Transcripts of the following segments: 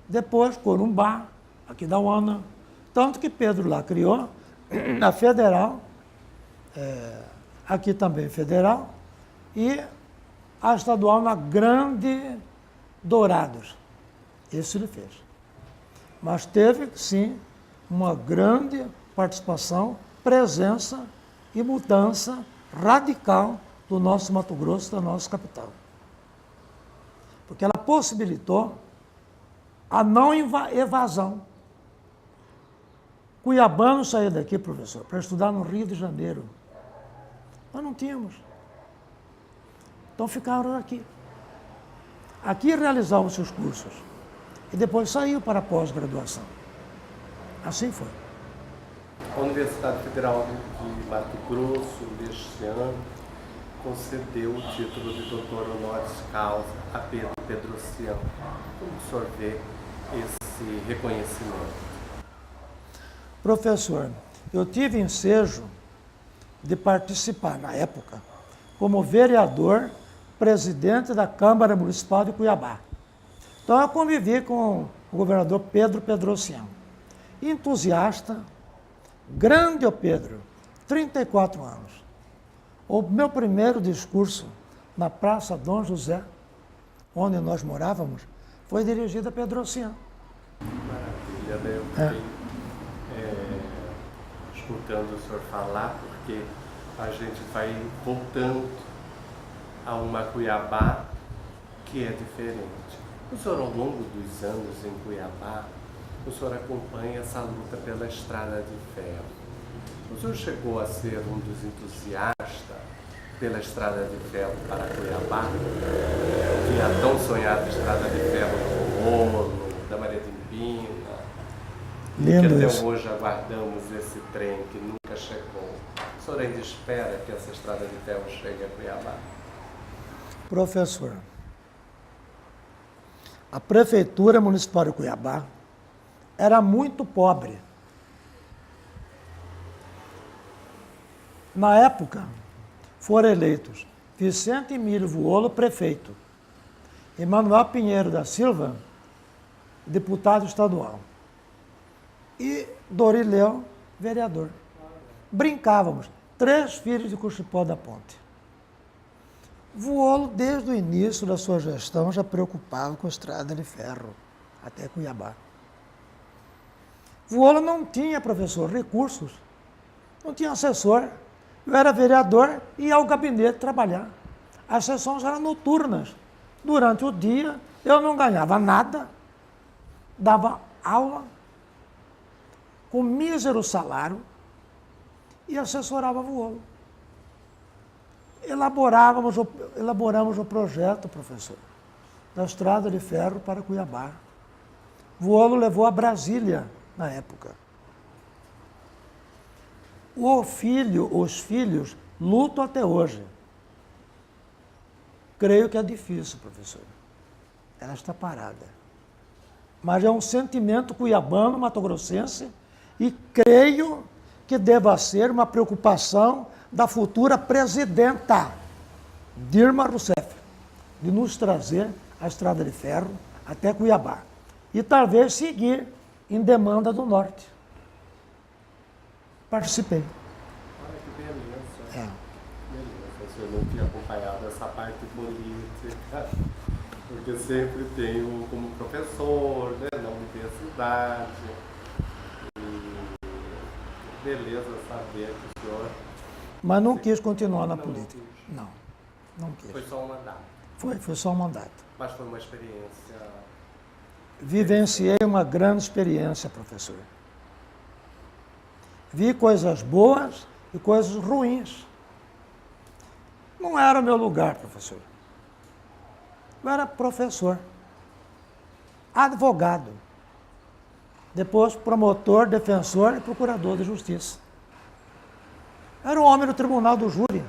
Depois, Corumbá, aqui da UANA. Tanto que Pedro lá criou a Federal, aqui também Federal, e a estadual na Grande Dourados. Isso ele fez. Mas teve, sim, uma grande participação, presença e mudança radical do nosso Mato Grosso, da nossa capital. Porque ela possibilitou a não evasão. Cuiabano saía daqui, professor, para estudar no Rio de Janeiro. Nós não tínhamos. Então ficaram aqui. Aqui realizavam seus cursos. E depois saiu para a pós-graduação. Assim foi. A Universidade Federal de Mato Grosso, neste ano, concedeu o título de doutor honoris causa a Pedro Pedrociano. Como o senhor vê esse reconhecimento? Professor, eu tive ensejo de participar, na época, como vereador, presidente da Câmara Municipal de Cuiabá. Então, eu convivi com o governador Pedro Pedrociano. Entusiasta, grande o Pedro, 34 anos. O meu primeiro discurso na Praça Dom José, onde nós morávamos, foi dirigido a Pedrociano. Maravilha, né? Eu fiquei escutando o senhor falar, porque a gente vai voltando a uma Cuiabá que é diferente. O senhor, ao longo dos anos em Cuiabá, o senhor acompanha essa luta pela estrada de ferro. O senhor chegou a ser um dos entusiastas pela estrada de ferro para Cuiabá, que a tão sonhada estrada de ferro do Rolo, da Maria de Impina, Lindo que até isso. hoje aguardamos esse trem que nunca chegou. O senhor ainda espera que essa estrada de ferro chegue a Cuiabá? Professor, a Prefeitura Municipal de Cuiabá era muito pobre. Na época, foram eleitos Vicente Emílio Vuolo, prefeito, e Manuel Pinheiro da Silva, deputado estadual, e Dorileu, vereador. Brincávamos, 3 filhos de Cuchipó da Ponte. Vuolo, desde o início da sua gestão, já preocupava com a estrada de ferro até Cuiabá. Vuolo não tinha, professor, recursos, não tinha assessor. Eu era vereador e ia ao gabinete trabalhar. As sessões eram noturnas. Durante o dia, eu não ganhava nada, dava aula com mísero salário e assessorava Vuolo. Elaboramos o projeto, professor, da estrada de ferro para Cuiabá. Vuolo levou a Brasília na época. Os filhos lutam até hoje. Creio que é difícil, professor. Ela está parada. Mas é um sentimento cuiabano, matogrossense, e creio que deva ser uma preocupação da futura presidenta, Dilma Rousseff, de nos trazer a estrada de ferro até Cuiabá. E talvez seguir em demanda do Norte. Participei. Olha que beleza. É. Beleza, o senhor não tinha acompanhado essa parte política, porque sempre tenho como professor, né, na universidade. E beleza saber que o senhor... Mas não quis continuar na Não política. quis. Não quis. Foi só um mandato, Foi só um mandato. mas foi uma experiência... Vivenciei uma grande experiência, professor. Vi coisas boas e coisas ruins. Não era o meu lugar, professor. Eu era professor, advogado, depois promotor, defensor e procurador de justiça. Era um homem do tribunal do júri.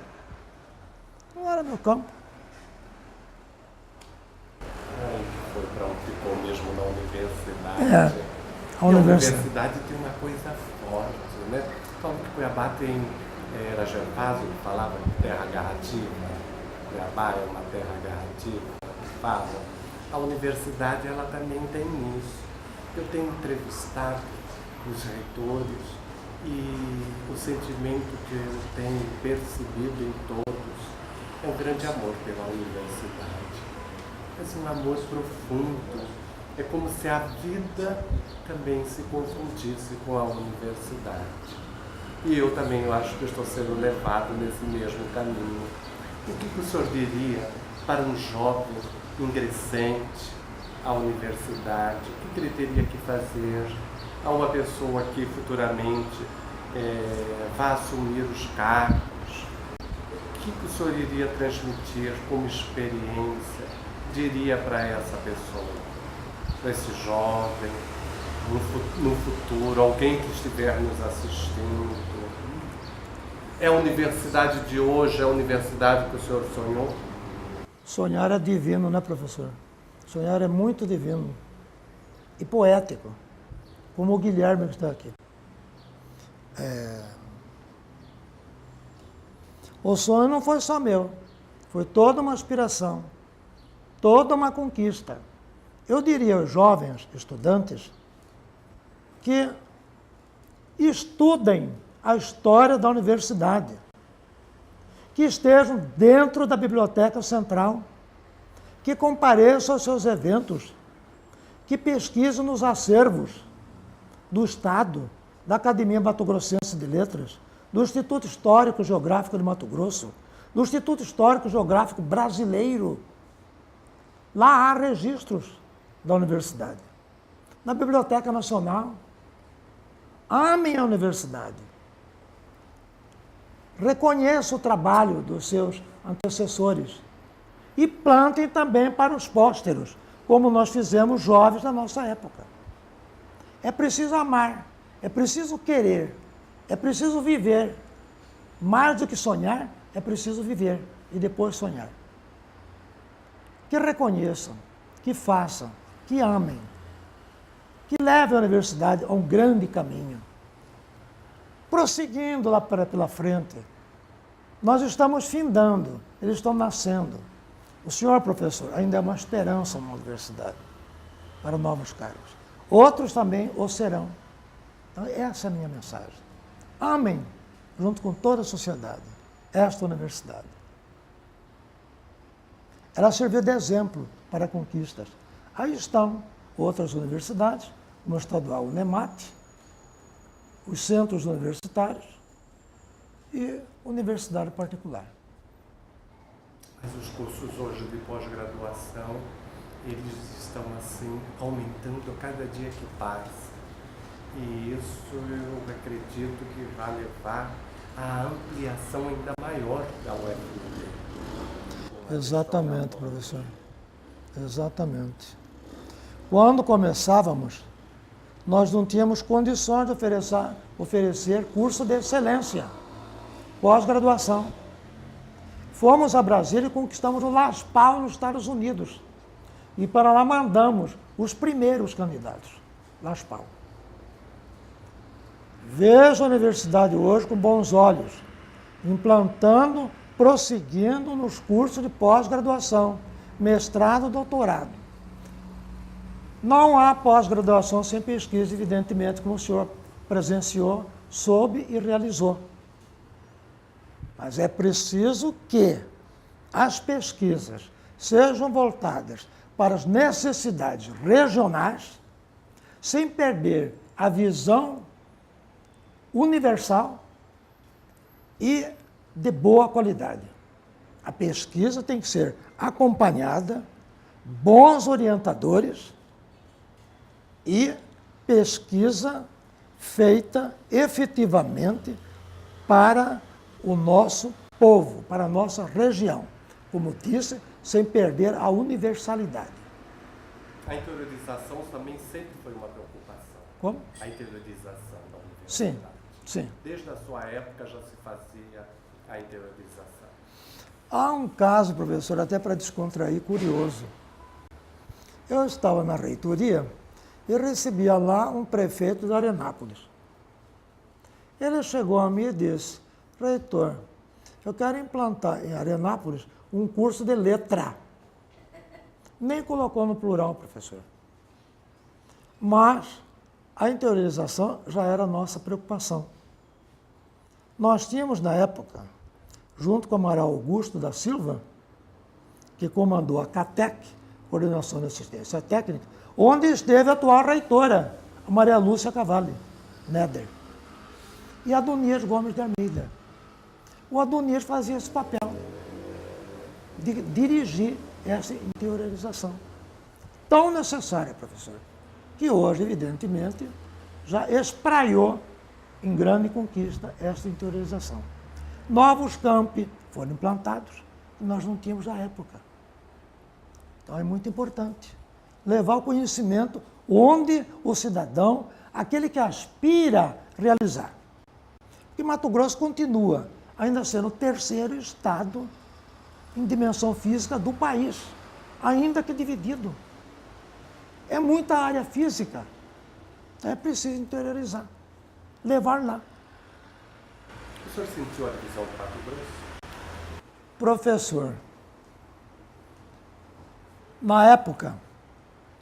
Não era meu campo. Foi para onde ficou mesmo na universidade. A E universidade. a universidade tem uma coisa forte, né? Então, Cuiabá tem, era Gervásio que falava de terra agarrativa. Cuiabá é uma terra agarrativa, fala. A universidade, ela também tem isso. Eu tenho entrevistado os reitores e o sentimento que eu tenho percebido em todos é um grande amor pela universidade. Mas um amor profundo. É como se a vida também se confundisse com a universidade. E eu também acho que estou sendo levado nesse mesmo caminho. O que o senhor diria para um jovem ingressante à universidade? O que ele teria que fazer a uma pessoa que futuramente vá assumir os cargos? O que o senhor iria transmitir como experiência, diria para essa pessoa, para esse jovem, no futuro, alguém que estiver nos assistindo? É a universidade de hoje, é a universidade que o senhor sonhou? Sonhar é divino, né, professor? Sonhar é muito divino e poético, como o Guilherme que está aqui. O sonho não foi só meu, foi toda uma aspiração, toda uma conquista. Eu diria aos jovens estudantes que estudem a história da universidade, que estejam dentro da Biblioteca Central, que compareçam aos seus eventos, que pesquisem nos acervos do Estado, da Academia Mato Grossense de Letras, do Instituto Histórico Geográfico de Mato Grosso, do Instituto Histórico Geográfico Brasileiro. Lá há registros da universidade. Na Biblioteca Nacional. Amem a universidade. Reconheçam o trabalho dos seus antecessores. E plantem também para os pósteros, como nós fizemos jovens da nossa época. É preciso amar, é preciso querer, é preciso viver. Mais do que sonhar, é preciso viver e depois sonhar. Que reconheçam, que façam, que amem, que levem a universidade a um grande caminho. Prosseguindo lá pela frente, nós estamos findando, eles estão nascendo. O senhor, professor, ainda é uma esperança na universidade para novos cargos. Outros também o serão. Então, essa é a minha mensagem. Amem, junto com toda a sociedade, esta universidade. Ela serviu de exemplo para conquistas. Aí estão outras universidades, como a estadual UNEMAT, os centros universitários e universidade particular. Mas os cursos hoje de pós-graduação, eles estão assim, aumentando cada dia que passa. E isso eu acredito que vai levar à ampliação ainda maior da UFMG. Exatamente, professor. Exatamente. Quando começávamos, nós não tínhamos condições de oferecer curso de excelência, pós-graduação. Fomos a Brasília e conquistamos o LASPAL nos Estados Unidos. E para lá mandamos os primeiros candidatos, LASPAL. Vejo a universidade hoje com bons olhos, implantando, prosseguindo nos cursos de pós-graduação, mestrado, doutorado. Não há pós-graduação sem pesquisa, evidentemente, como o senhor presenciou, soube e realizou. Mas é preciso que as pesquisas sejam voltadas para as necessidades regionais, sem perder a visão universal e de boa qualidade. A pesquisa tem que ser acompanhada, bons orientadores e pesquisa feita efetivamente para o nosso povo, para a nossa região. Como disse, sem perder a universalidade. A interiorização também sempre foi uma preocupação. Como? A interiorização da universidade. Sim, sim. Desde a sua época já se fazia a interiorização. Há um caso, professor, até para descontrair, curioso. Eu estava na reitoria e recebia lá um prefeito de Arenápolis. Ele chegou a mim e disse: reitor, eu quero implantar em Arenápolis um curso de letra. Nem colocou no plural, professor. Mas a interiorização já era a nossa preocupação. Nós tínhamos, na época, junto com o Amaral Augusto da Silva, que comandou a CATEC, Coordenação de Assistência Técnica, onde esteve a atual reitora, a Maria Lúcia Cavalli Neder, e Adonias Gomes de Almeida. O Adonias fazia esse papel de dirigir essa interiorização. Tão necessária, professor, que hoje, evidentemente, já espraiou em grande conquista essa interiorização. Novos campi foram implantados que nós não tínhamos à época. Então é muito importante levar o conhecimento onde o cidadão, aquele que aspira a realizar. Porque Mato Grosso continua ainda sendo o terceiro estado em dimensão física do país, ainda que dividido. É muita área física. É preciso interiorizar, levar lá. O senhor sentiu a divisão do Mato Grosso? Professor, na época,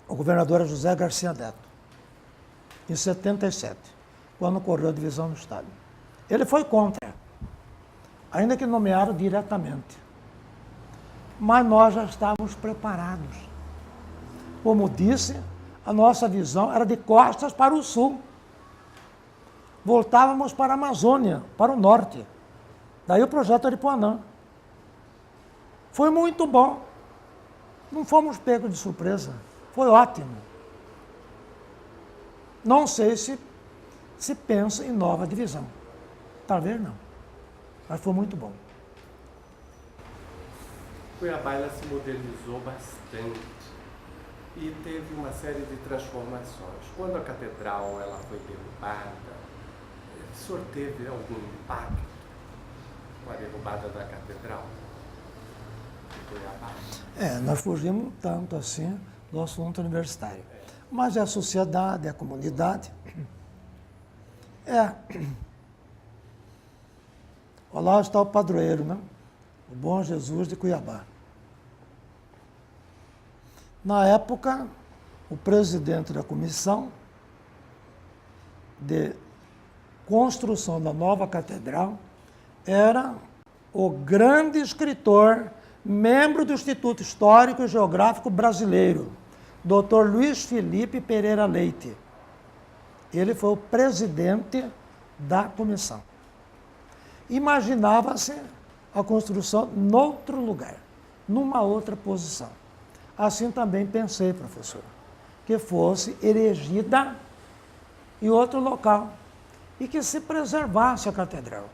o governador era José Garcia Neto, em 77, quando ocorreu a divisão do estado. Ele foi contra, ainda que nomearam diretamente. Mas nós já estávamos preparados. Como disse, a nossa visão era de costas para o sul. Voltávamos para a Amazônia, para o norte. Daí o projeto Aripuanã. Foi muito bom. Não fomos pegos de surpresa. Foi ótimo. Não sei se pensa em nova divisão. Talvez não. Mas foi muito bom. Cuiabá ela se modernizou bastante e teve uma série de transformações. Quando a catedral ela foi derrubada, o senhor teve algum impacto com a derrubada da catedral de Cuiabá? Nós fugimos tanto assim do assunto universitário. Mas é a sociedade, é a comunidade. Lá está o padroeiro, né? O Bom Jesus de Cuiabá. Na época, o presidente da comissão de construção da nova catedral era o grande escritor, membro do Instituto Histórico e Geográfico Brasileiro, Dr. Luiz Felipe Pereira Leite. Ele foi o presidente da comissão. Imaginava-se a construção noutro lugar, numa outra posição. Assim também pensei, professor, que fosse erigida em outro local e que se preservasse a catedral.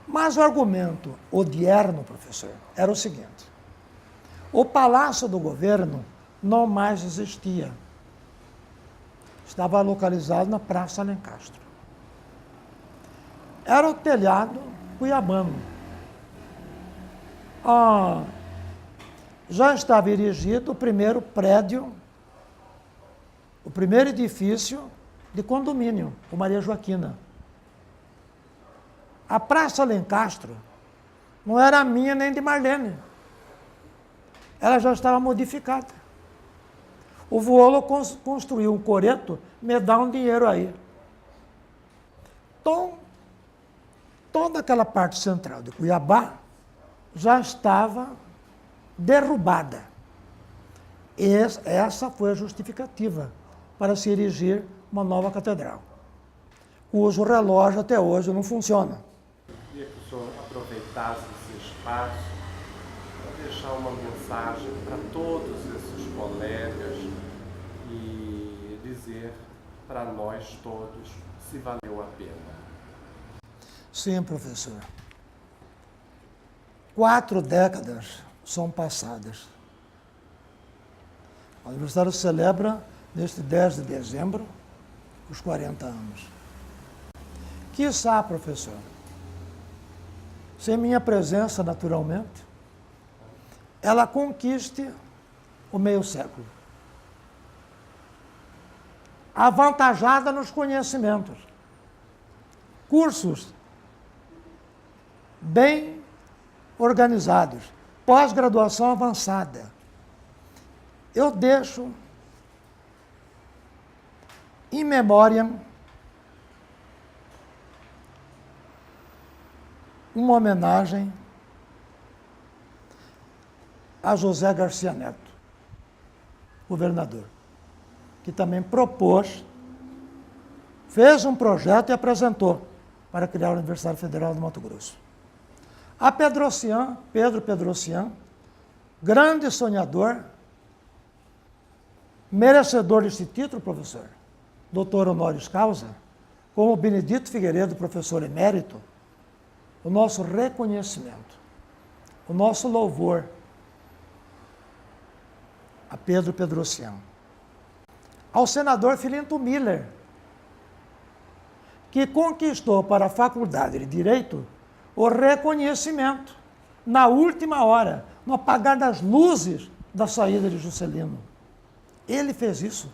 Mas o argumento odierno, professor, era o seguinte: o Palácio do Governo não mais existia. Estava localizado na Praça Alencastro. Era o telhado cuiabano. Já estava erigido o primeiro prédio, o primeiro edifício de condomínio, o Maria Joaquina. A Praça Alencastro não era minha nem de Marlene. Ela já estava modificada. O Vuolo construiu um coreto, me dá um dinheiro aí. Então, toda aquela parte central de Cuiabá já estava derrubada. Essa foi a justificativa para se erigir uma nova catedral, cujo relógio até hoje não funciona. Eu queria que o senhor aproveitasse esse espaço para deixar uma mensagem para todos esses colegas e dizer para nós todos se valeu a pena. Sim, professor. 4 décadas são passadas. O aniversário celebra, neste 10 de dezembro, os 40 anos. Quiçá, professor, sem minha presença, naturalmente, ela conquiste o meio século. Avantajada nos conhecimentos. Cursos bem organizados, pós-graduação avançada, eu deixo em memória uma homenagem a José Garcia Neto, governador, que também propôs, fez um projeto e apresentou para criar a Universidade Federal do Mato Grosso. A Pedro Pedrocian, grande sonhador, merecedor desse título, professor, doutor honoris causa, como Benedito Figueiredo, professor emérito, o nosso reconhecimento, o nosso louvor a Pedro Pedrocian. Ao senador Filinto Miller, que conquistou para a Faculdade de Direito o reconhecimento na última hora, no apagar das luzes da saída de Juscelino. Ele fez isso.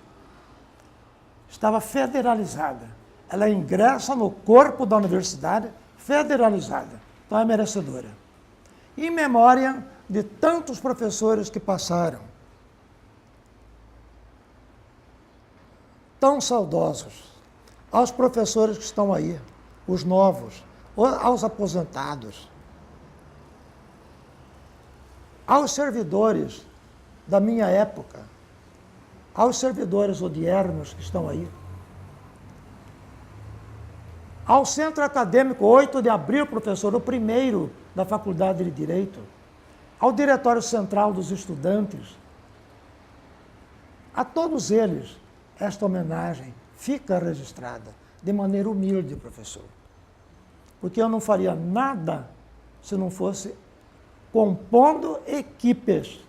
Estava federalizada. Ela ingressa no corpo da universidade federalizada. Então é merecedora. Em memória de tantos professores que passaram, tão saudosos, aos professores que estão aí, os novos, aos aposentados, aos servidores da minha época, aos servidores odiernos que estão aí, ao Centro Acadêmico 8 de Abril, professor, o primeiro da Faculdade de Direito, ao Diretório Central dos Estudantes, a todos eles, esta homenagem fica registrada de maneira humilde, professor. Porque eu não faria nada se não fosse compondo equipes.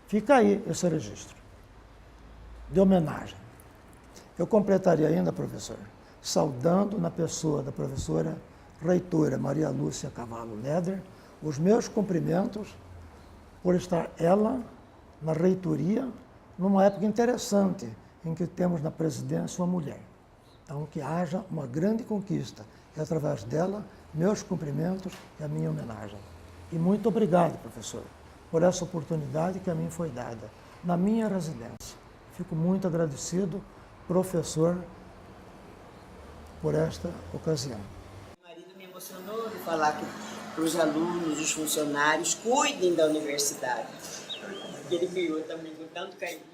Fica aí esse registro de homenagem. Eu completaria ainda, professor, saudando na pessoa da professora reitora Maria Lúcia Cavallo Leder, os meus cumprimentos por estar ela na reitoria numa época interessante em que temos na presidência uma mulher. Então, que haja uma grande conquista e, através dela, meus cumprimentos e a minha homenagem. E muito obrigado, professor, por essa oportunidade que a mim foi dada na minha residência. Fico muito agradecido, professor, por esta ocasião. Meu marido me emocionou de falar para os alunos, os funcionários, cuidem da universidade. Ele criou também com tanto carinho.